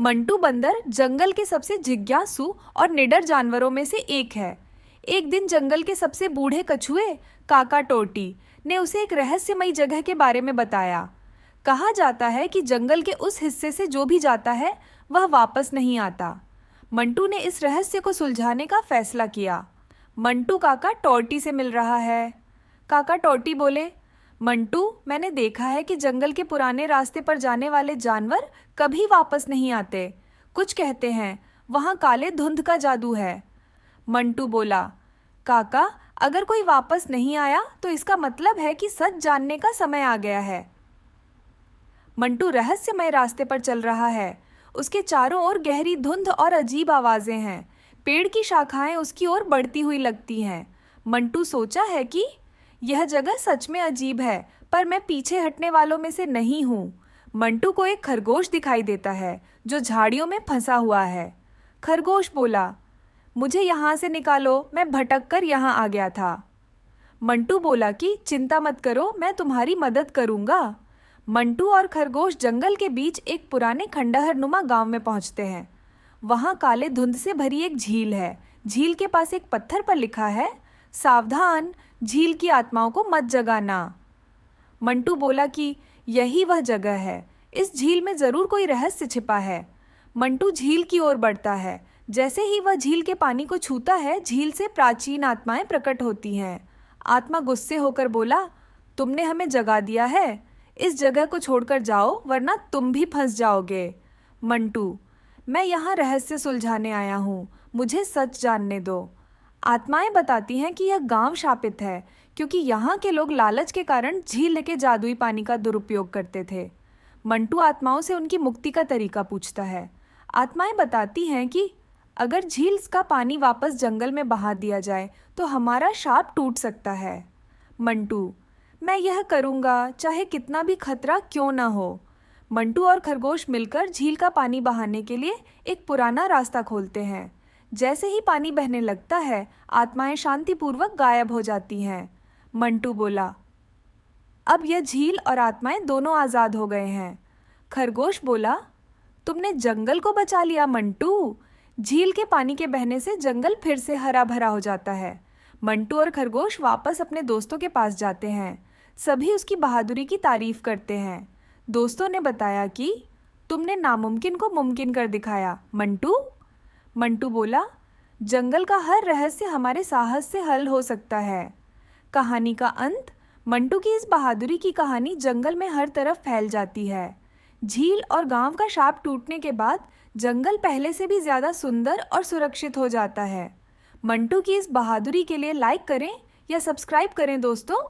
मंटू बंदर जंगल के सबसे जिज्ञासु और निडर जानवरों में से एक है। एक दिन जंगल के सबसे बूढ़े कछुए काका टोटी ने उसे एक रहस्यमयी जगह के बारे में बताया। कहा जाता है कि जंगल के उस हिस्से से जो भी जाता है वह वापस नहीं आता। मंटू ने इस रहस्य को सुलझाने का फैसला किया। मंटू काका टोटी से मिल रहा है। काका टोटी बोले, मंटू, मैंने देखा है कि जंगल के पुराने रास्ते पर जाने वाले जानवर कभी वापस नहीं आते। कुछ कहते हैं वहाँ काले धुंध का जादू है। मंटू बोला, काका, अगर कोई वापस नहीं आया तो इसका मतलब है कि सच जानने का समय आ गया है। मंटू रहस्यमय रास्ते पर चल रहा है। उसके चारों ओर गहरी धुंध और अजीब आवाजें हैं। पेड़ की शाखाएं उसकी ओर बढ़ती हुई लगती हैं। मंटू सोचा है कि यह जगह सच में अजीब है, पर मैं पीछे हटने वालों में से नहीं हूँ। मंटू को एक खरगोश दिखाई देता है जो झाड़ियों में फंसा हुआ है। खरगोश बोला, मुझे यहाँ से निकालो, मैं भटक कर यहाँ आ गया था। मंटू बोला कि चिंता मत करो, मैं तुम्हारी मदद करूँगा। मंटू और खरगोश जंगल के बीच एक पुराने खंडहर नुमा गांव में पहुँचते हैं। वहाँ काले धुंध से भरी एक झील है। झील के पास एक पत्थर पर लिखा है, सावधान, झील की आत्माओं को मत जगाना। मंटू बोला कि यही वह जगह है। इस झील में जरूर कोई रहस्य छिपा है। मंटू झील की ओर बढ़ता है। जैसे ही वह झील के पानी को छूता है, झील से प्राचीन आत्माएं प्रकट होती हैं। आत्मा गुस्से होकर बोला, तुमने हमें जगा दिया है। इस जगह को छोड़कर जाओ, वरना तुम भी फंस जाओगे। मंटू, मैं यहाँ रहस्य सुलझाने आया हूँ, मुझे सच जानने दो। आत्माएं बताती हैं कि यह गांव शापित है, क्योंकि यहाँ के लोग लालच के कारण झील के जादुई पानी का दुरुपयोग करते थे। मंटू आत्माओं से उनकी मुक्ति का तरीका पूछता है। आत्माएं बताती हैं कि अगर झील का पानी वापस जंगल में बहा दिया जाए तो हमारा शाप टूट सकता है। मंटू, मैं यह करूँगा, चाहे कितना भी खतरा क्यों ना हो। मंटू और खरगोश मिलकर झील का पानी बहाने के लिए एक पुराना रास्ता खोलते हैं। जैसे ही पानी बहने लगता है, आत्माएं शांतिपूर्वक गायब हो जाती हैं। मंटू बोला, अब यह झील और आत्माएं दोनों आज़ाद हो गए हैं। खरगोश बोला, तुमने जंगल को बचा लिया मंटू। झील के पानी के बहने से जंगल फिर से हरा भरा हो जाता है। मंटू और खरगोश वापस अपने दोस्तों के पास जाते हैं। सभी उसकी बहादुरी की तारीफ करते हैं। दोस्तों ने बताया कि तुमने नामुमकिन को मुमकिन कर दिखाया मंटू। मंटू बोला, जंगल का हर रहस्य हमारे साहस से हल हो सकता है। कहानी का अंत। मंटू की इस बहादुरी की कहानी जंगल में हर तरफ फैल जाती है। झील और गांव का शाप टूटने के बाद जंगल पहले से भी ज़्यादा सुंदर और सुरक्षित हो जाता है। मंटू की इस बहादुरी के लिए लाइक करें या सब्सक्राइब करें दोस्तों।